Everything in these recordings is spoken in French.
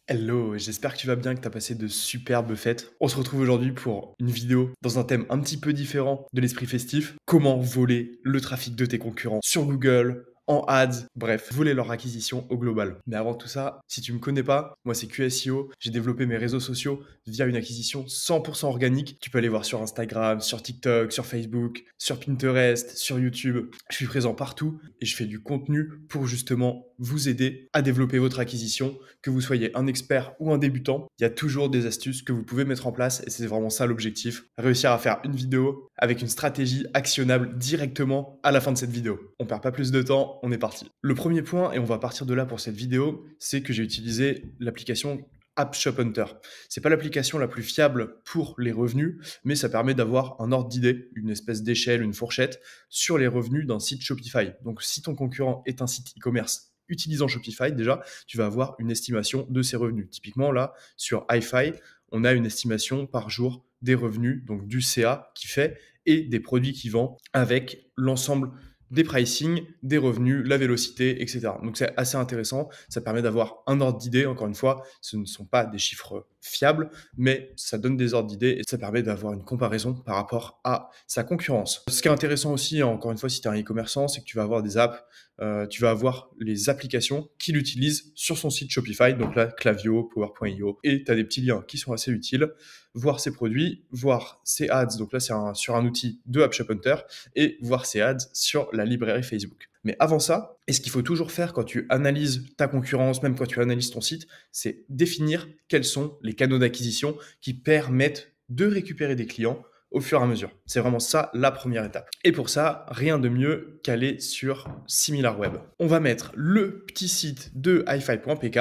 Hello, j'espère que tu vas bien, que tu as passé de superbes fêtes. On se retrouve aujourd'hui pour une vidéo dans un thème un petit peu différent de l'esprit festif. Comment voler le trafic de tes concurrents sur Google, en ads, bref, voler leur acquisition au global. Mais avant tout ça, si tu me connais pas, moi c'est QSEO, j'ai développé mes réseaux sociaux via une acquisition 100% organique. Tu peux aller voir sur Instagram, sur TikTok, sur Facebook, sur Pinterest, sur YouTube. Je suis présent partout et je fais du contenu pour justement vous aider à développer votre acquisition. Que vous soyez un expert ou un débutant, il y a toujours des astuces que vous pouvez mettre en place et c'est vraiment ça l'objectif. Réussir à faire une vidéo avec une stratégie actionnable directement à la fin de cette vidéo. On perd pas plus de temps, on est parti. Le premier point, et on va partir de là pour cette vidéo, c'est que j'ai utilisé l'application App Shop Hunter. C'est pas l'application la plus fiable pour les revenus, mais ça permet d'avoir un ordre d'idée, une espèce d'échelle, une fourchette sur les revenus d'un site Shopify. Donc si ton concurrent est un site e-commerce utilisant Shopify, déjà, tu vas avoir une estimation de ses revenus. Typiquement, là, sur hi-fi, on a une estimation par jour des revenus, donc du CA qu'il fait et des produits qu'il vend avec l'ensemble des pricing, des revenus, la vélocité, etc. Donc c'est assez intéressant, ça permet d'avoir un ordre d'idée. Encore une fois, ce ne sont pas des chiffres fiables, mais ça donne des ordres d'idées et ça permet d'avoir une comparaison par rapport à sa concurrence. Ce qui est intéressant aussi, encore une fois, si tu es un e-commerçant, c'est que tu vas avoir des apps, tu vas avoir les applications qu'il utilise sur son site Shopify, donc là, Klaviyo, Power.io, et tu as des petits liens qui sont assez utiles, voir ses produits, voir ses ads, donc là c'est sur un outil de App Shop Hunter, et voir ses ads sur la librairie Facebook. Mais avant ça, et ce qu'il faut toujours faire quand tu analyses ta concurrence, même quand tu analyses ton site, c'est définir quels sont les canaux d'acquisition qui permettent de récupérer des clients au fur et à mesure. C'est vraiment ça la première étape. Et pour ça, rien de mieux qu'aller sur SimilarWeb. On va mettre le petit site de hifi.pk.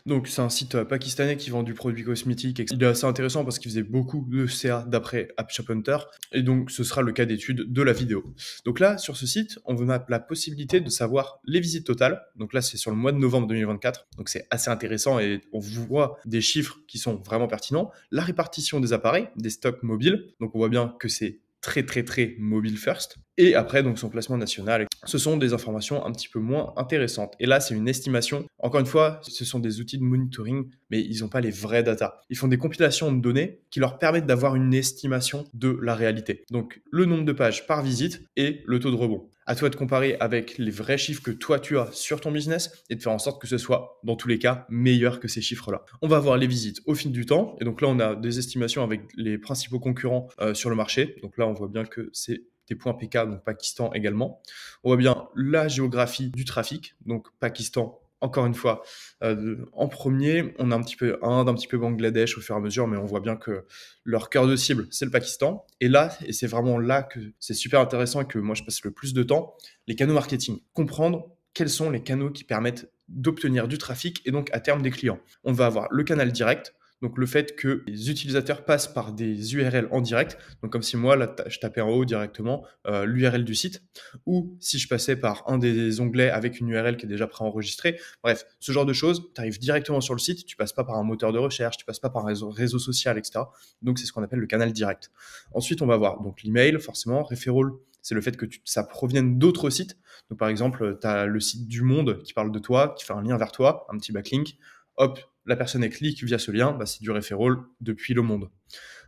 Donc c'est un site pakistanais qui vend du produit cosmétique. Il est assez intéressant parce qu'il faisait beaucoup de CA d'après App Shop Hunter. Et donc ce sera le cas d'étude de la vidéo. Donc là, sur ce site, on a la possibilité de savoir les visites totales. Donc là, c'est sur le mois de novembre 2024. Donc c'est assez intéressant et on voit des chiffres qui sont vraiment pertinents. La répartition des appareils, des stocks mobiles. Donc on voit bien que c'est très mobile first. Et après, donc son placement national. Ce sont des informations un petit peu moins intéressantes. Et là, c'est une estimation. Encore une fois, ce sont des outils de monitoring, mais ils n'ont pas les vraies datas. Ils font des compilations de données qui leur permettent d'avoir une estimation de la réalité. Donc, le nombre de pages par visite et le taux de rebond. À toi de comparer avec les vrais chiffres que toi tu as sur ton business et de faire en sorte que ce soit, dans tous les cas, meilleur que ces chiffres-là. On va voir les visites au fil du temps. Et donc là, on a des estimations avec les principaux concurrents sur le marché. Donc là, on voit bien que c'est des points PK, donc Pakistan également. On voit bien la géographie du trafic, donc Pakistan, encore une fois, en premier. On a un petit peu Inde, un petit peu Bangladesh au fur et à mesure, mais on voit bien que leur cœur de cible, c'est le Pakistan. Et là, et c'est vraiment là que c'est super intéressant et que moi, je passe le plus de temps, les canaux marketing. Comprendre quels sont les canaux qui permettent d'obtenir du trafic et donc à terme des clients. On va avoir le canal direct, donc le fait que les utilisateurs passent par des URL en direct, donc comme si moi, là, je tapais en haut directement l'URL du site, ou si je passais par un des onglets avec une URL qui est déjà préenregistrée. Bref, ce genre de choses, tu arrives directement sur le site, tu passes pas par un moteur de recherche, tu passes pas par un réseau social, etc. Donc c'est ce qu'on appelle le canal direct. Ensuite, on va voir donc l'email, forcément, referral, c'est le fait que ça provienne d'autres sites. Donc par exemple, tu as le site du Monde qui parle de toi, qui fait un lien vers toi, un petit backlink. Hop, la personne elle clique via ce lien, c'est du referral depuis le Monde.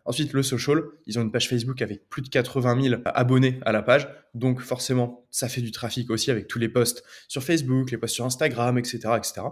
Ensuite, le social, ils ont une page Facebook avec plus de 80 000 abonnés à la page. Donc forcément, ça fait du trafic aussi avec tous les posts sur Facebook, les posts sur Instagram, etc., etc.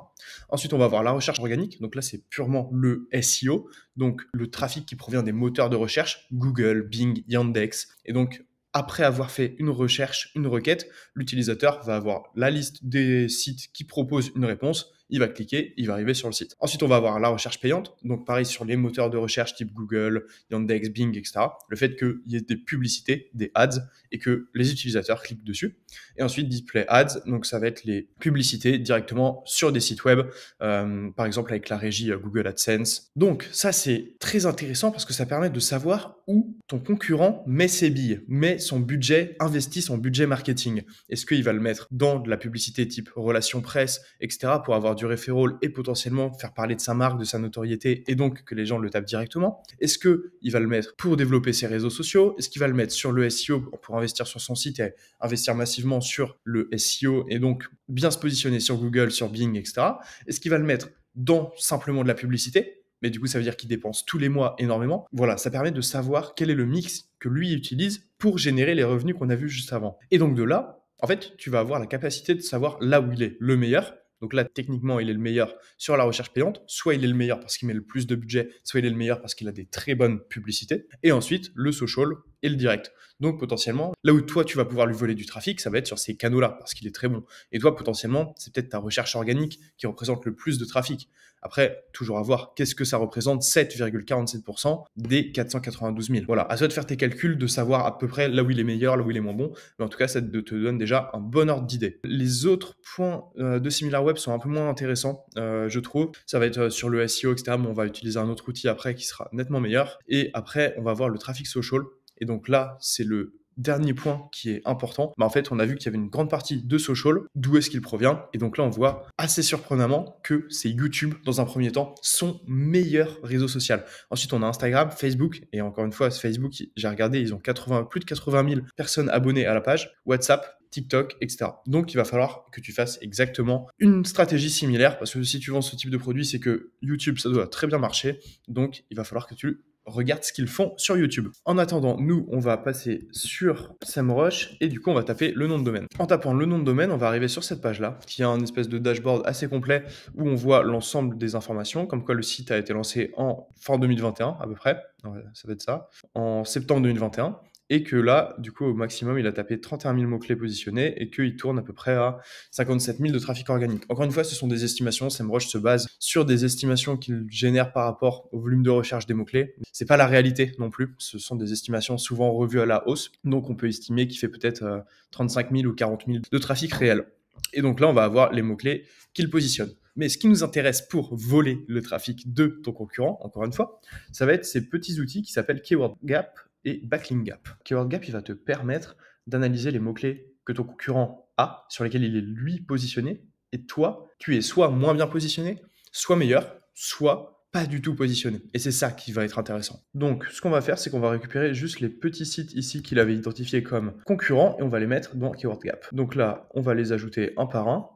Ensuite, on va voir la recherche organique. Donc là, c'est purement le SEO, donc le trafic qui provient des moteurs de recherche, Google, Bing, Yandex. Et donc, après avoir fait une recherche, une requête, l'utilisateur va avoir la liste des sites qui proposent une réponse. Il va cliquer, il va arriver sur le site. Ensuite, on va avoir la recherche payante. Donc, pareil sur les moteurs de recherche type Google, Yandex, Bing, etc. Le fait qu'il y ait des publicités, des ads, et que les utilisateurs cliquent dessus. Et ensuite, display ads. Donc, ça va être les publicités directement sur des sites web, par exemple avec la régie Google AdSense. Donc, ça, c'est très intéressant parce que ça permet de savoir où ton concurrent met ses billes, met son budget, investit son budget marketing. Est-ce qu'il va le mettre dans de la publicité type relations presse, etc. pour avoir du referral et potentiellement faire parler de sa marque, de sa notoriété et donc que les gens le tapent directement? Est-ce qu'il va le mettre pour développer ses réseaux sociaux? Est-ce qu'il va le mettre sur le SEO pour investir sur son site et investir massivement sur le SEO et donc bien se positionner sur Google, sur Bing, etc. Est-ce qu'il va le mettre dans simplement de la publicité, mais du coup, ça veut dire qu'il dépense tous les mois énormément. Voilà, ça permet de savoir quel est le mix que lui utilise pour générer les revenus qu'on a vus juste avant. Et donc de là, en fait, tu vas avoir la capacité de savoir là où il est le meilleur. Donc là, techniquement, il est le meilleur sur la recherche payante. Soit il est le meilleur parce qu'il met le plus de budget, soit il est le meilleur parce qu'il a des très bonnes publicités. Et ensuite, le social et le direct. Donc potentiellement, là où toi, tu vas pouvoir lui voler du trafic, ça va être sur ces canaux-là parce qu'il est très bon. Et toi, potentiellement, c'est peut-être ta recherche organique qui représente le plus de trafic. Après, toujours à voir, qu'est-ce que ça représente 7,47% des 492 000. Voilà, à toi de faire tes calculs, de savoir à peu près là où il est meilleur, là où il est moins bon. Mais en tout cas, ça te donne déjà un bon ordre d'idée. Les autres points de SimilarWeb sont un peu moins intéressants, je trouve. Ça va être sur le SEO, etc. Mais on va utiliser un autre outil après qui sera nettement meilleur. Et après, on va voir le trafic social. Et donc là, c'est le dernier point qui est important. En fait, on a vu qu'il y avait une grande partie de social, d'où est-ce qu'il provient. Et donc là, on voit assez surprenamment que c'est YouTube, dans un premier temps, son meilleur réseau social. Ensuite, on a Instagram, Facebook. Et encore une fois, Facebook, j'ai regardé, ils ont plus de 80 000 personnes abonnées à la page. WhatsApp, TikTok, etc. Donc, il va falloir que tu fasses exactement une stratégie similaire. Parce que si tu vends ce type de produit, c'est que YouTube, ça doit très bien marcher. Donc, il va falloir que tu regarde ce qu'ils font sur YouTube. En attendant, nous, on va passer sur SEMrush et du coup, on va taper le nom de domaine. En tapant le nom de domaine, on va arriver sur cette page-là, qui a un espèce de dashboard assez complet où on voit l'ensemble des informations, comme quoi le site a été lancé en fin 2021 à peu près, ouais, ça va être ça, en septembre 2021. Et que là, du coup, au maximum, il a tapé 31 000 mots-clés positionnés et qu'il tourne à peu près à 57 000 de trafic organique. Encore une fois, ce sont des estimations. SEMrush se base sur des estimations qu'il génère par rapport au volume de recherche des mots-clés. C'est pas la réalité non plus. Ce sont des estimations souvent revues à la hausse. Donc, on peut estimer qu'il fait peut-être 35 000 ou 40 000 de trafic réel. Et donc là, on va avoir les mots-clés qu'il positionne. Mais ce qui nous intéresse pour voler le trafic de ton concurrent, encore une fois, ça va être ces petits outils qui s'appellent Keyword Gap et Backlink Gap. Keyword Gap, il va te permettre d'analyser les mots-clés que ton concurrent a, sur lesquels il est lui positionné, et toi, tu es soit moins bien positionné, soit meilleur, soit pas du tout positionné. Et c'est ça qui va être intéressant. Donc, ce qu'on va faire, c'est qu'on va récupérer juste les petits sites ici qu'il avait identifiés comme concurrents, et on va les mettre dans Keyword Gap. Donc là, on va les ajouter un par un,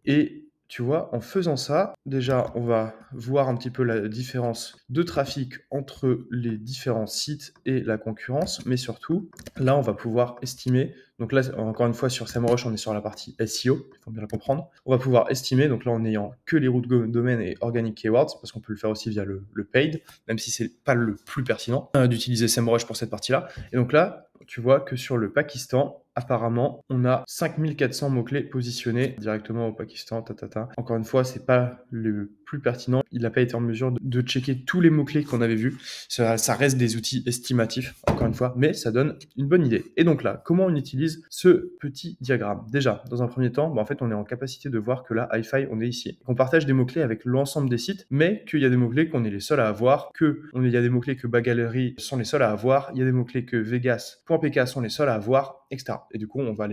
et tu vois, en faisant ça, déjà, on va voir un petit peu la différence de trafic entre les différents sites et la concurrence, mais surtout, là, on va pouvoir estimer. Donc là, encore une fois, sur SEMrush, on est sur la partie SEO, il faut bien la comprendre. On va pouvoir estimer, donc là, en n'ayant que les routes domaine et organic keywords, parce qu'on peut le faire aussi via le paid, même si c'est pas le plus pertinent d'utiliser SEMrush pour cette partie-là. Et donc là, tu vois que sur le Pakistan, apparemment, on a 5400 mots-clés positionnés directement au Pakistan. Encore une fois, c'est pas le plus pertinent. Il n'a pas été en mesure de checker tous les mots-clés qu'on avait vus. Ça reste des outils estimatifs, encore une fois, mais ça donne une bonne idée. Et donc là, comment on utilise ce petit diagramme? Déjà, dans un premier temps, en fait, on est en capacité de voir que là, hi-fi, on est ici. On partage des mots-clés avec l'ensemble des sites, mais qu'il y a des mots-clés qu'on est les seuls à avoir, il y a des mots-clés que Bagallery sont les seuls à avoir, il y a des mots-clés que Vegas.pk sont les seuls à avoir, etc. Et du coup, on va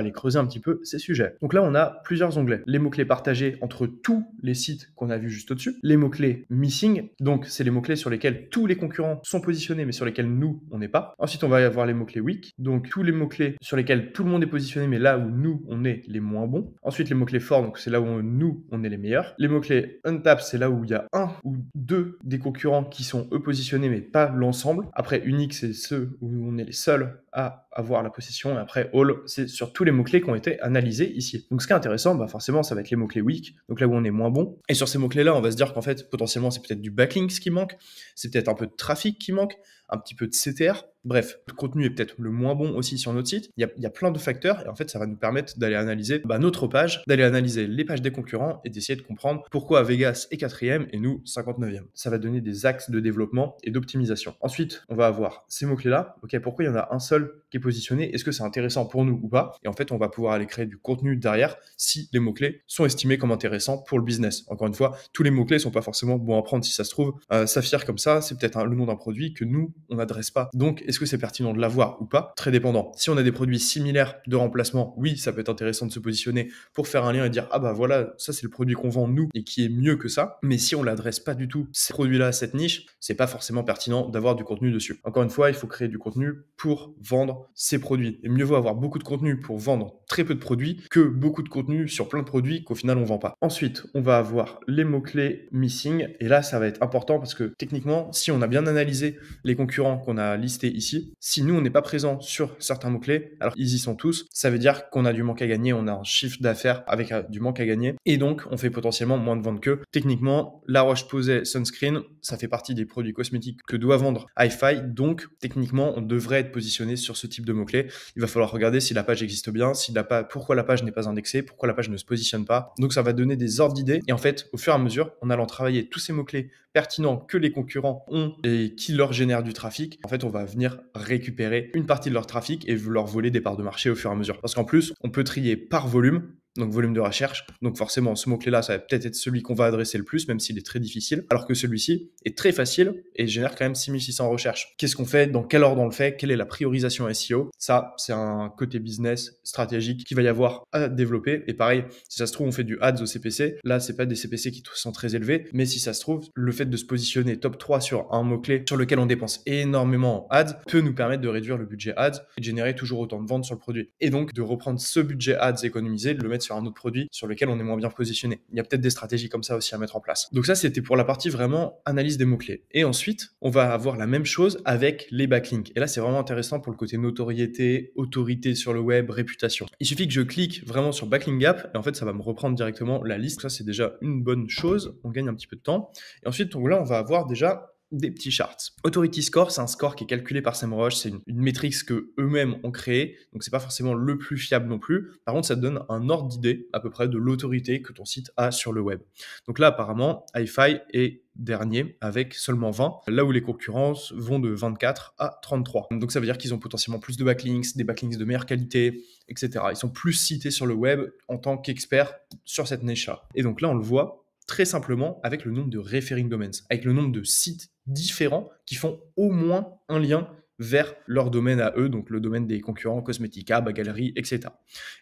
les creuser un petit peu, ces sujets. Donc là, on a plusieurs onglets. Les mots-clés partagés entre tous les sites qu'on a vus juste au-dessus. Les mots-clés missing, donc c'est les mots-clés sur lesquels tous les concurrents sont positionnés, mais sur lesquels nous, on n'est pas. Ensuite, on va y avoir les mots-clés weak, donc tous les mots-clés sur lesquels tout le monde est positionné, mais là où nous, on est les moins bons. Ensuite, les mots-clés forts, donc c'est là où nous, on est les meilleurs. Les mots-clés untap, c'est là où il y a un ou deux des concurrents qui sont eux positionnés, mais pas l'ensemble. Après, unique, c'est ceux où on est les seuls à avoir la possession. Et après, all, c'est sur tous les mots-clés qui ont été analysés ici. Donc, ce qui est intéressant, forcément, ça va être les mots-clés weak, donc là où on est moins bon. Et sur ces mots-clés-là, on va se dire qu'en fait, potentiellement, c'est peut-être du backlink qui manque, c'est peut-être un peu de trafic qui manque, un petit peu de CTR. Bref, le contenu est peut-être le moins bon aussi sur notre site. Il y a plein de facteurs et en fait, ça va nous permettre d'aller analyser notre page, d'aller analyser les pages des concurrents et d'essayer de comprendre pourquoi Vegas est 4e et nous 59e. Ça va donner des axes de développement et d'optimisation. Ensuite, on va avoir ces mots-clés-là. Ok, pourquoi il y en a un seul qui est positionné? Est-ce que c'est intéressant pour nous ou pas? Et en fait, on va pouvoir aller créer du contenu derrière si les mots-clés sont estimés comme intéressants pour le business. Encore une fois, tous les mots-clés sont pas forcément bons à prendre si ça se trouve. Saphir comme ça, c'est peut-être le nom d'un produit que nous, on n'adresse pas. Donc, est-ce que c'est pertinent de l'avoir ou pas? Très dépendant. Si on a des produits similaires de remplacement, oui, ça peut être intéressant de se positionner pour faire un lien et dire ah bah voilà, ça c'est le produit qu'on vend nous et qui est mieux que ça. Mais si on l'adresse pas du tout ces produits-là à cette niche, c'est pas forcément pertinent d'avoir du contenu dessus. Encore une fois, il faut créer du contenu pour vendre ces produits. Et mieux vaut avoir beaucoup de contenu pour vendre très peu de produits que beaucoup de contenu sur plein de produits qu'au final on vend pas. Ensuite, on va avoir les mots-clés missing. Et là, ça va être important parce que techniquement, si on a bien analysé les concurrents qu'on a listés ici, si nous, on n'est pas présent sur certains mots-clés, alors ils y sont tous, ça veut dire qu'on a du manque à gagner, on a un chiffre d'affaires avec du manque à gagner. Et donc, on fait potentiellement moins de ventes qu'eux. Techniquement, La Roche-Posay Sunscreen, ça fait partie des produits cosmétiques que doit vendre Hi-Fi. Donc, techniquement, on devrait être positionné sur ce type de mots-clés. Il va falloir regarder si la page existe bien, pourquoi la page n'est pas indexée, pourquoi la page ne se positionne pas. Donc, ça va donner des ordres d'idées. Et en fait, au fur et à mesure, en allant travailler tous ces mots-clés pertinents que les concurrents ont et qui leur génèrent du trafic, en fait, on va venir récupérer une partie de leur trafic et leur voler des parts de marché au fur et à mesure. Parce qu'en plus, on peut trier par volume, donc volume de recherche. Donc forcément, ce mot-clé-là, ça va peut-être être celui qu'on va adresser le plus, même s'il est très difficile, alors que celui-ci est très facile et génère quand même 6600 recherches. Qu'est-ce qu'on fait? Dans quel ordre on le fait? Quelle est la priorisation SEO? Ça, c'est un côté business stratégique qu'il va y avoir à développer. Et pareil, si ça se trouve, on fait du ads au CPC. Là, c'est pas des CPC qui sont très élevés, mais si ça se trouve, le fait de se positionner top 3 sur un mot-clé sur lequel on dépense énormément en ads peut nous permettre de réduire le budget ads et de générer toujours autant de ventes sur le produit. Et donc, de reprendre ce budget ads économisé, de le mettre sur un autre produit sur lequel on est moins bien positionné. Il y a peut-être des stratégies comme ça aussi à mettre en place. Donc ça, c'était pour la partie vraiment analyse des mots-clés. Et ensuite, on va avoir la même chose avec les backlinks. Et là, c'est vraiment intéressant pour le côté notoriété, autorité sur le web, réputation. Il suffit que je clique vraiment sur Backlink Gap et en fait, ça va me reprendre directement la liste. Ça, c'est déjà une bonne chose. On gagne un petit peu de temps. Et ensuite, donc là, on va avoir déjà des petits charts. Authority Score, c'est un score qui est calculé par SEMrush, c'est une métrique que eux-mêmes ont créée, donc c'est pas forcément le plus fiable non plus. Par contre, ça te donne un ordre d'idée à peu près de l'autorité que ton site a sur le web. Donc là, apparemment, Hi-Fi est dernier avec seulement 20, là où les concurrents vont de 24 à 33. Donc ça veut dire qu'ils ont potentiellement plus de backlinks, des backlinks de meilleure qualité, etc. Ils sont plus cités sur le web en tant qu'experts sur cette niche-là. Et donc là, on le voit très simplement avec le nombre de referring domains, avec le nombre de sites différents qui font au moins un lien vers leur domaine à eux, donc le domaine des concurrents Cosmetica, Bagalerie, etc.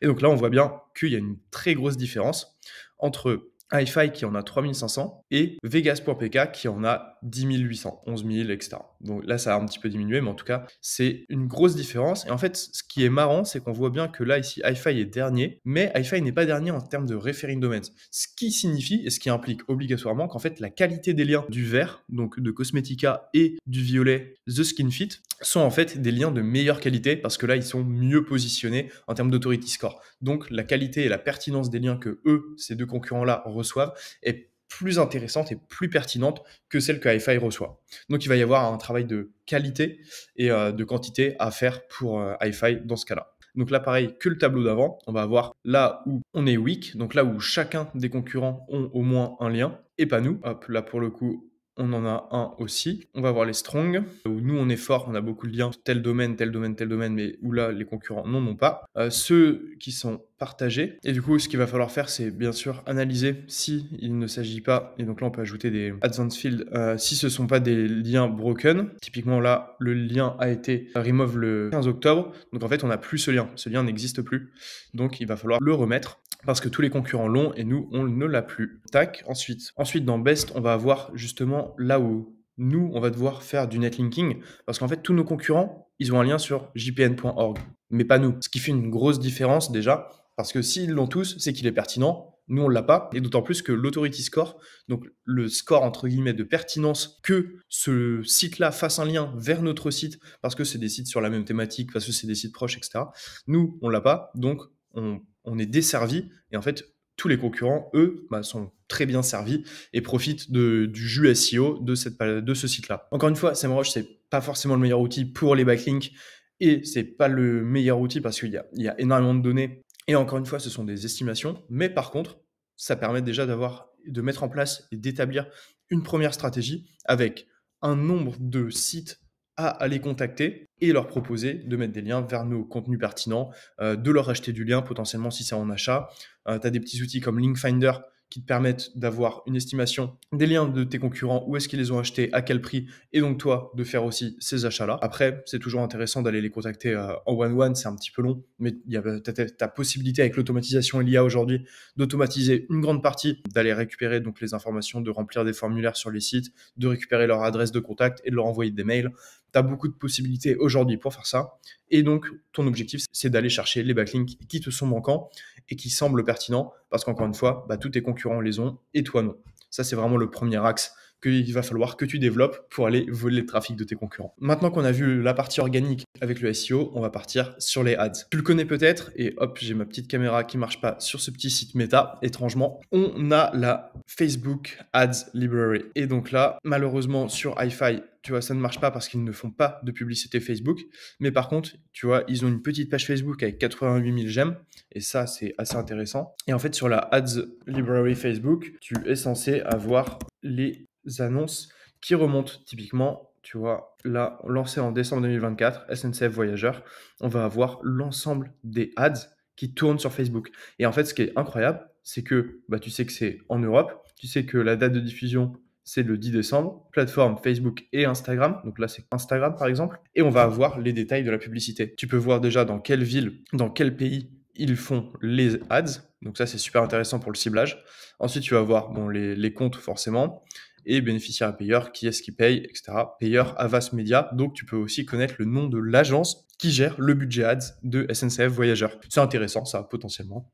Et donc là, on voit bien qu'il y a une très grosse différence entre Hi-Fi qui en a 3500 et Vegas.pk qui en a 10 800, 11 000, etc. Donc là, ça a un petit peu diminué, mais en tout cas, c'est une grosse différence. Et en fait, ce qui est marrant, c'est qu'on voit bien que là, ici, Hi-Fi est dernier, mais Hi-Fi n'est pas dernier en termes de referring domains. Ce qui signifie, et ce qui implique obligatoirement, qu'en fait, la qualité des liens du vert, donc de Cosmetica, et du violet, The Skin Fit, sont en fait des liens de meilleure qualité parce que là, ils sont mieux positionnés en termes d'autority score. Donc, la qualité et la pertinence des liens que eux, ces deux concurrents-là, reçoivent est plus intéressante et plus pertinente que celle que Hi-Fi reçoit. Donc, il va y avoir un travail de qualité et de quantité à faire pour Hi-Fi dans ce cas-là. Donc là, pareil que le tableau d'avant, on va avoir là où on est weak, donc là où chacun des concurrents ont au moins un lien, et pas nous. Hop, là pour le coup, on en a un aussi. On va voir les strong, où nous on est fort, on a beaucoup de liens, tel domaine, tel domaine, tel domaine, mais où là les concurrents n'en ont pas. Ceux qui sont partagés. Et du coup, ce qu'il va falloir faire, c'est bien sûr analyser si il ne s'agit pas, et donc là on peut ajouter des advanced fields, si ce ne sont pas des liens broken. Typiquement là, le lien a été remove le 15 octobre, donc en fait on n'a plus ce lien n'existe plus. Donc il va falloir le remettre parce que tous les concurrents l'ont et nous on ne l'a plus. Tac, ensuite dans Best, on va avoir justement là où nous, on va devoir faire du netlinking parce qu'en fait, tous nos concurrents, ils ont un lien sur jpn.org, mais pas nous. Ce qui fait une grosse différence déjà, parce que s'ils l'ont tous, c'est qu'il est pertinent. Nous, on ne l'a pas. Et d'autant plus que l'authority score, donc le score entre guillemets de pertinence que ce site-là fasse un lien vers notre site, parce que c'est des sites sur la même thématique, parce que c'est des sites proches, etc. Nous, on ne l'a pas. Donc, on est desservi. Et en fait, tous les concurrents, eux, sont très bien servis et profitent du jus SEO de ce site-là. Encore une fois, SEMrush, c'est pas forcément le meilleur outil pour les backlinks et c'est pas le meilleur outil parce qu'il y a énormément de données. Et encore une fois, ce sont des estimations, mais par contre, ça permet déjà de mettre en place et d'établir une première stratégie avec un nombre de sites à aller contacter et leur proposer de mettre des liens vers nos contenus pertinents, de leur acheter du lien potentiellement si c'est en achat. Tu as des petits outils comme Linkfinder qui te permettent d'avoir une estimation des liens de tes concurrents, où est-ce qu'ils les ont achetés, à quel prix, et donc toi, de faire aussi ces achats-là. Après, c'est toujours intéressant d'aller les contacter en one-one, c'est un petit peu long, mais il y a ta possibilité avec l'automatisation et l'IA aujourd'hui d'automatiser une grande partie, d'aller récupérer donc les informations, de remplir des formulaires sur les sites, de récupérer leur adresse de contact et de leur envoyer des mails. Tu as beaucoup de possibilités aujourd'hui pour faire ça. Et donc, ton objectif, c'est d'aller chercher les backlinks qui te sont manquants et qui semblent pertinents parce qu'encore une fois, tous tes concurrents les ont et toi non. Ça, c'est vraiment le premier axe qu'il va falloir que tu développes pour aller voler le trafic de tes concurrents. Maintenant qu'on a vu la partie organique avec le SEO, on va partir sur les ads. Tu le connais peut-être, et hop, j'ai ma petite caméra qui marche pas sur ce petit site Meta, étrangement. On a la Facebook Ads Library. Et donc là, malheureusement, sur hi-fi, tu vois, ça ne marche pas parce qu'ils ne font pas de publicité Facebook. Mais par contre, tu vois, ils ont une petite page Facebook avec 88 000 j'aime. Et ça, c'est assez intéressant. Et en fait, sur la Ads Library Facebook, tu es censé avoir les annonces qui remontent typiquement, tu vois, là, lancé en décembre 2024, SNCF Voyageurs, on va avoir l'ensemble des ads qui tournent sur Facebook. Et en fait, ce qui est incroyable, c'est que tu sais que c'est en Europe, tu sais que la date de diffusion, c'est le 10 décembre, plateforme Facebook et Instagram, donc là c'est Instagram par exemple, et on va avoir les détails de la publicité. Tu peux voir déjà dans quelle ville, dans quel pays ils font les ads, donc ça c'est super intéressant pour le ciblage. Ensuite tu vas voir les comptes forcément, et bénéficiaires et payeurs, qui est-ce qui paye, etc. Payeur Avas Media, donc tu peux aussi connaître le nom de l'agence qui gère le budget ads de SNCF Voyageurs. C'est intéressant ça, potentiellement.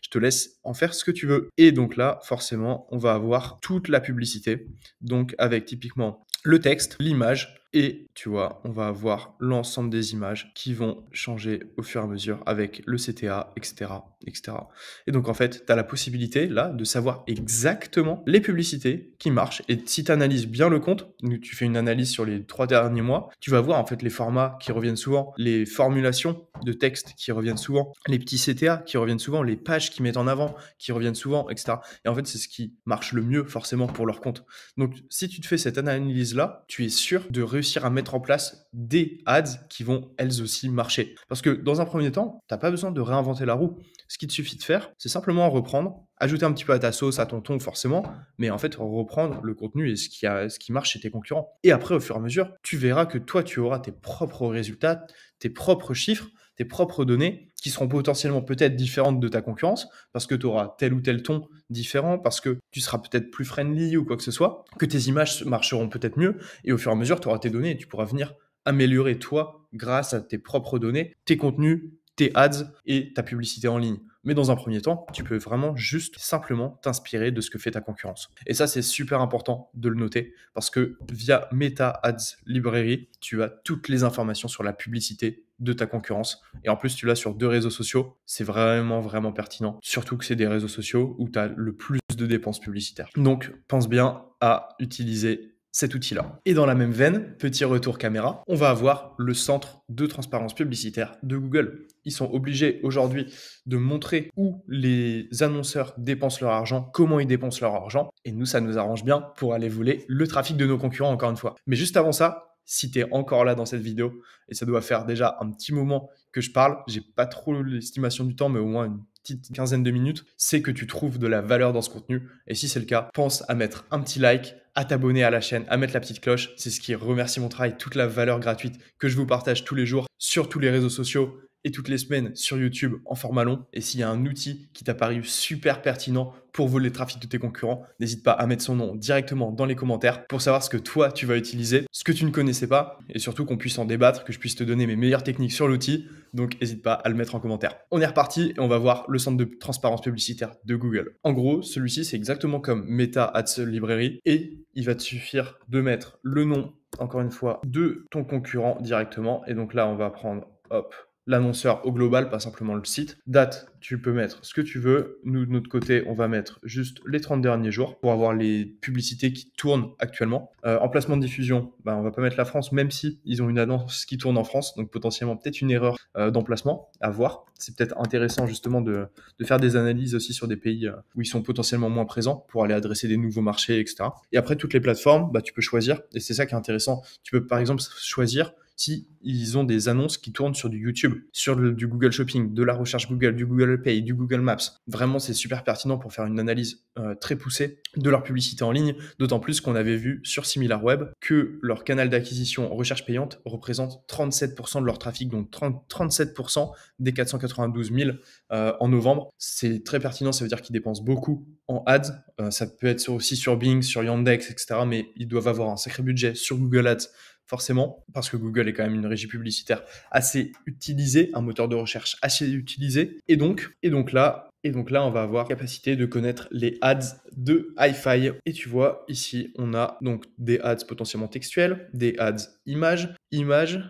Je te laisse en faire ce que tu veux. Et donc là, forcément, on va avoir toute la publicité, donc avec typiquement le texte, l'image, et tu vois, on va avoir l'ensemble des images qui vont changer au fur et à mesure avec le CTA, etc., etc. Et donc en fait, tu as la possibilité là de savoir exactement les publicités qui marchent. Et si tu analyses bien le compte, tu fais une analyse sur les 3 derniers mois, tu vas voir en fait les formats qui reviennent souvent, les formulations de texte qui reviennent souvent, les petits CTA qui reviennent souvent, les pages qui mettent en avant qui reviennent souvent, etc. Et en fait, c'est ce qui marche le mieux forcément pour leur compte. Donc si tu te fais cette analyse-là, tu es sûr de réussir à mettre en place des ads qui vont elles aussi marcher. Parce que dans un premier temps, tu n'as pas besoin de réinventer la roue. Ce qu'il te suffit de faire, c'est simplement reprendre, ajouter un petit peu à ta sauce, à ton ton forcément, mais en fait reprendre le contenu et ce qui marche chez tes concurrents. Et après, au fur et à mesure, tu verras que toi, tu auras tes propres résultats, tes propres chiffres, tes propres données qui seront potentiellement peut-être différentes de ta concurrence parce que tu auras tel ou tel ton différent, parce que tu seras peut-être plus friendly ou quoi que ce soit, que tes images marcheront peut-être mieux et au fur et à mesure, tu auras tes données et tu pourras venir améliorer toi grâce à tes propres données, tes contenus, tes ads et ta publicité en ligne. Mais dans un premier temps, tu peux vraiment juste simplement t'inspirer de ce que fait ta concurrence. Et ça, c'est super important de le noter parce que via Meta Ads Library, tu as toutes les informations sur la publicité de ta concurrence. Et en plus, tu l'as sur 2 réseaux sociaux. C'est vraiment, vraiment pertinent. Surtout que c'est des réseaux sociaux où tu as le plus de dépenses publicitaires. Donc, pense bien à utiliser cet outil-là. Et dans la même veine, petit retour caméra, on va avoir le centre de transparence publicitaire de Google. Ils sont obligés aujourd'hui de montrer où les annonceurs dépensent leur argent, comment ils dépensent leur argent. Et nous, ça nous arrange bien pour aller voler le trafic de nos concurrents, encore une fois. Mais juste avant ça, si tu es encore là dans cette vidéo, et ça doit faire déjà un petit moment que je parle, j'ai pas trop l'estimation du temps, mais au moins une petite quinzaine de minutes, c'est que tu trouves de la valeur dans ce contenu. Et si c'est le cas, pense à mettre un petit like, à t'abonner à la chaîne, à mettre la petite cloche. C'est ce qui remercie mon travail, toute la valeur gratuite que je vous partage tous les jours sur tous les réseaux sociaux et toutes les semaines sur YouTube en format long. Et s'il y a un outil qui t'a paru super pertinent pour voler le trafic de tes concurrents, n'hésite pas à mettre son nom directement dans les commentaires pour savoir ce que toi tu vas utiliser, ce que tu ne connaissais pas et surtout qu'on puisse en débattre, que je puisse te donner mes meilleures techniques sur l'outil. Donc n'hésite pas à le mettre en commentaire. On est reparti et on va voir le centre de transparence publicitaire de Google. En gros, celui-ci c'est exactement comme Meta Ads Library et il va te suffire de mettre le nom, encore une fois, de ton concurrent directement. Et donc là, on va prendre, hop, l'annonceur au global, pas simplement le site. Date, tu peux mettre ce que tu veux. Nous, de notre côté, on va mettre juste les 30 derniers jours pour avoir les publicités qui tournent actuellement. Emplacement de diffusion, on va pas mettre la France, même si ils ont une annonce qui tourne en France. Donc potentiellement, peut-être une erreur d'emplacement à voir. C'est peut-être intéressant justement de faire des analyses aussi sur des pays où ils sont potentiellement moins présents pour aller adresser des nouveaux marchés, etc. Et après, toutes les plateformes, tu peux choisir. Et c'est ça qui est intéressant. Tu peux par exemple choisir si ils ont des annonces qui tournent sur du YouTube, sur du Google Shopping, de la recherche Google, du Google Pay, du Google Maps. Vraiment, c'est super pertinent pour faire une analyse très poussée de leur publicité en ligne, d'autant plus qu'on avait vu sur SimilarWeb que leur canal d'acquisition recherche payante représente 37% de leur trafic, donc 37% des 492 000 en novembre. C'est très pertinent, ça veut dire qu'ils dépensent beaucoup en ads. Ça peut être aussi sur Bing, sur Yandex, etc. Mais ils doivent avoir un sacré budget sur Google Ads, forcément, parce que Google est quand même une régie publicitaire assez utilisée, un moteur de recherche assez utilisé. Et donc là, on va avoir la capacité de connaître les ads de Hi-Fi. Et tu vois, ici, on a donc des ads potentiellement textuels, des ads images,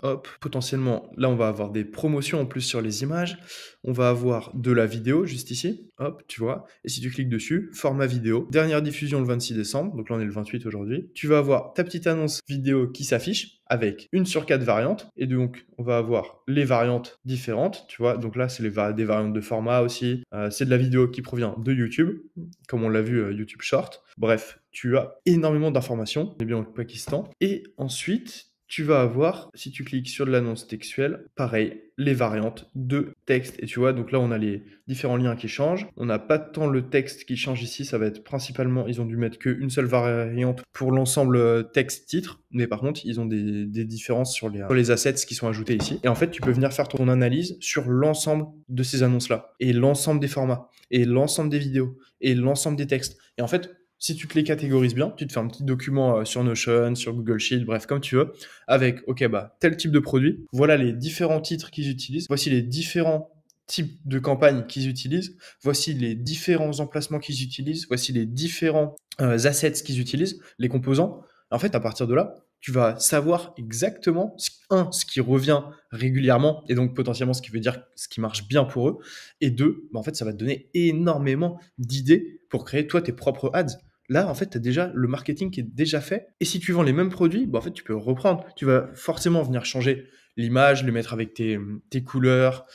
hop, potentiellement, là, on va avoir des promotions en plus sur les images. On va avoir de la vidéo juste ici, hop, tu vois. Et si tu cliques dessus, format vidéo, dernière diffusion le 26 décembre, donc là, on est le 28 aujourd'hui. Tu vas avoir ta petite annonce vidéo qui s'affiche avec une sur 4 variantes. Et donc, on va avoir les variantes différentes, tu vois. Donc là, c'est des variantes de format aussi. C'est de la vidéo qui provient de YouTube, comme on l'a vu, YouTube Short. Bref, tu as énormément d'informations. On est bien au Pakistan. Et ensuite, tu vas avoir, si tu cliques sur de l'annonce textuelle, pareil, les variantes de texte. Et tu vois, donc là, on a les différents liens qui changent. On n'a pas tant le texte qui change ici. Ça va être principalement, ils ont dû mettre qu'une seule variante pour l'ensemble texte-titre. Mais par contre, ils ont des différences sur les assets qui sont ajoutés ici. Et en fait, tu peux venir faire ton analyse sur l'ensemble de ces annonces-là. Et l'ensemble des formats. Et l'ensemble des vidéos. Et l'ensemble des textes. Et en fait, si tu te les catégorises bien, tu te fais un petit document sur Notion, sur Google Sheet, bref, comme tu veux, avec, ok, bah, tel type de produit, voilà les différents titres qu'ils utilisent, voici les différents types de campagnes qu'ils utilisent, voici les différents emplacements qu'ils utilisent, voici les différents assets qu'ils utilisent, les composants. En fait, à partir de là, tu vas savoir exactement, ce qui revient régulièrement, et donc potentiellement ce qui veut dire ce qui marche bien pour eux, et deux, bah, en fait, ça va te donner énormément d'idées pour créer, toi, tes propres ads. Là, en fait, tu as déjà le marketing qui est déjà fait. Et si tu vends les mêmes produits, bah, en fait, tu peux reprendre. Tu vas forcément venir changer l'image, le mettre avec tes couleurs,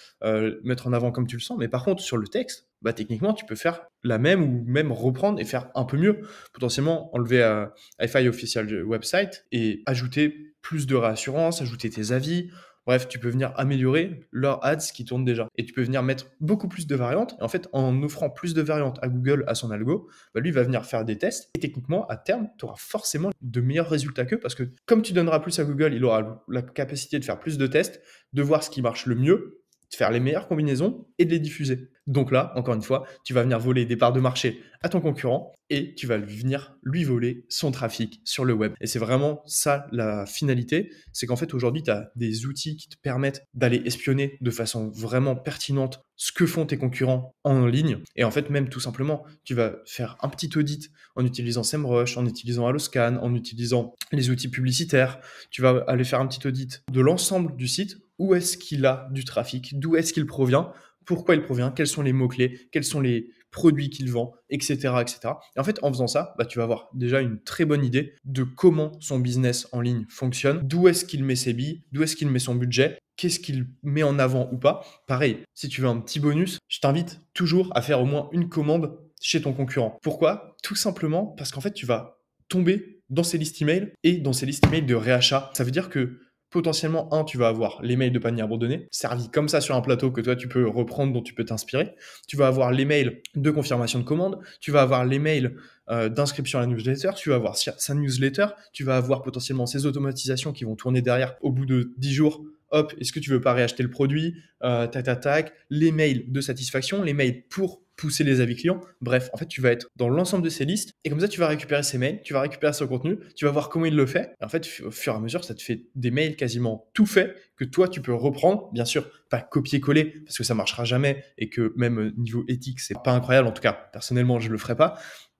mettre en avant comme tu le sens. Mais par contre, sur le texte, bah, techniquement, tu peux faire la même ou même reprendre et faire un peu mieux. Potentiellement, enlever Hi-Fi Official Website et ajouter plus de réassurance, ajouter tes avis. Bref, tu peux venir améliorer leurs ads qui tournent déjà. Et tu peux venir mettre beaucoup plus de variantes. Et en fait, en offrant plus de variantes à Google, à son algo, bah lui va venir faire des tests. Et techniquement, à terme, tu auras forcément de meilleurs résultats qu'eux parce que comme tu donneras plus à Google, il aura la capacité de faire plus de tests, de voir ce qui marche le mieux, de faire les meilleures combinaisons et de les diffuser. Donc là, encore une fois, tu vas venir voler des parts de marché à ton concurrent et tu vas venir lui voler son trafic sur le web. Et c'est vraiment ça la finalité, c'est qu'en fait aujourd'hui, tu as des outils qui te permettent d'aller espionner de façon vraiment pertinente ce que font tes concurrents en ligne. Et en fait, même tout simplement, tu vas faire un petit audit en utilisant SEMrush, en utilisant Alloscan, en utilisant les outils publicitaires. Tu vas aller faire un petit audit de l'ensemble du site. Où est-ce qu'il a du trafic? D'où est-ce qu'il provient? Pourquoi il provient? Quels sont les mots-clés? Quels sont les produits qu'il vend, etc., etc. Et en fait, en faisant ça, bah, tu vas avoir déjà une très bonne idée de comment son business en ligne fonctionne, d'où est-ce qu'il met ses billes, d'où est-ce qu'il met son budget, qu'est-ce qu'il met en avant ou pas. Pareil, si tu veux un petit bonus, je t'invite toujours à faire au moins une commande chez ton concurrent. Pourquoi? Tout simplement parce qu'en fait, tu vas tomber dans ses listes email et dans ses listes email de réachat. Ça veut dire que potentiellement, tu vas avoir les mails de panier abandonné, servis comme ça sur un plateau que toi, tu peux reprendre, dont tu peux t'inspirer. Tu vas avoir les mails de confirmation de commande. Tu vas avoir les mails d'inscription à la newsletter. Tu vas avoir sa newsletter. Tu vas avoir potentiellement ces automatisations qui vont tourner derrière au bout de 10 jours. Hop, est-ce que tu veux pas réacheter le produit? Tac, les mails de satisfaction, les mails pour pousser les avis clients. Bref, en fait, tu vas être dans l'ensemble de ces listes et comme ça, tu vas récupérer ces mails, tu vas récupérer son contenu, tu vas voir comment il le fait. Et en fait, au fur et à mesure, ça te fait des mails quasiment tout faits que toi, tu peux reprendre. Bien sûr, pas copier-coller parce que ça marchera jamais et que même niveau éthique, c'est pas incroyable. En tout cas, personnellement, je le ferai pas.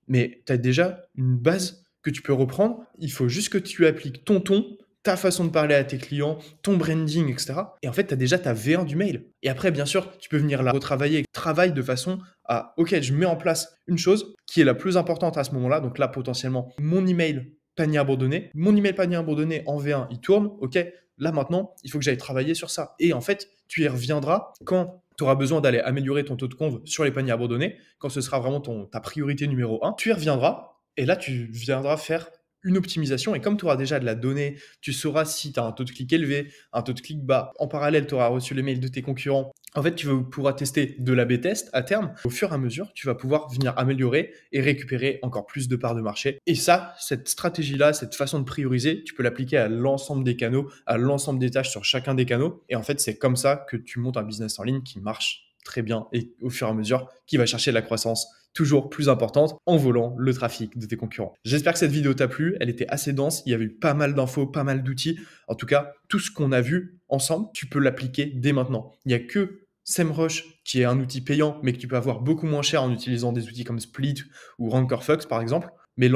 Mais tu as déjà une base que tu peux reprendre. Il faut juste que tu appliques ton ton, ta façon de parler à tes clients, ton branding, etc. Et en fait, tu as déjà ta V1 du mail. Et après, bien sûr, tu peux venir la retravailler. Travaille de façon à, ok, je mets en place une chose qui est la plus importante à ce moment-là. Donc là, potentiellement, mon email panier abandonné. Mon email panier abandonné en V1, il tourne. Ok, là maintenant, il faut que j'aille travailler sur ça. Et en fait, tu y reviendras quand tu auras besoin d'aller améliorer ton taux de conv sur les paniers abandonnés, quand ce sera vraiment ta priorité numéro 1. Tu y reviendras et là, tu viendras faire une optimisation. Et comme tu auras déjà de la donnée, tu sauras si tu as un taux de clic élevé, un taux de clic bas. En parallèle, tu auras reçu les mails de tes concurrents. En fait, tu pourras tester de l'A/B test à terme. Au fur et à mesure, tu vas pouvoir venir améliorer et récupérer encore plus de parts de marché. Et ça, cette stratégie-là, cette façon de prioriser, tu peux l'appliquer à l'ensemble des canaux, à l'ensemble des tâches sur chacun des canaux. Et en fait, c'est comme ça que tu montes un business en ligne qui marche très bien et au fur et à mesure, qui va chercher de la croissance toujours plus importante en volant le trafic de tes concurrents. J'espère que cette vidéo t'a plu. Elle était assez dense. Il y avait eu pas mal d'infos, pas mal d'outils. En tout cas, tout ce qu'on a vu ensemble, tu peux l'appliquer dès maintenant. Il n'y a que SEMrush, qui est un outil payant, mais que tu peux avoir beaucoup moins cher en utilisant des outils comme Split ou Rankerfox, par exemple. Mais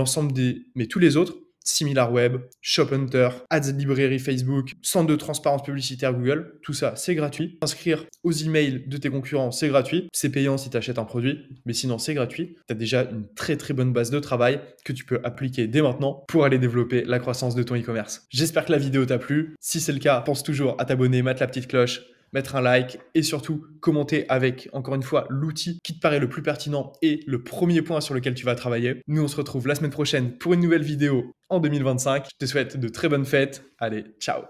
tous les autres, SimilarWeb, ShopHunter, Ads Librairie Facebook, centre de transparence publicitaire Google, tout ça, c'est gratuit. Inscrire aux emails de tes concurrents, c'est gratuit. C'est payant si tu achètes un produit, mais sinon, c'est gratuit. Tu as déjà une très très bonne base de travail que tu peux appliquer dès maintenant pour aller développer la croissance de ton e-commerce. J'espère que la vidéo t'a plu. Si c'est le cas, pense toujours à t'abonner, mettre la petite cloche, mettre un like et surtout commenter avec, encore une fois, l'outil qui te paraît le plus pertinent et le premier point sur lequel tu vas travailler. Nous, on se retrouve la semaine prochaine pour une nouvelle vidéo en 2025. Je te souhaite de très bonnes fêtes. Allez, ciao!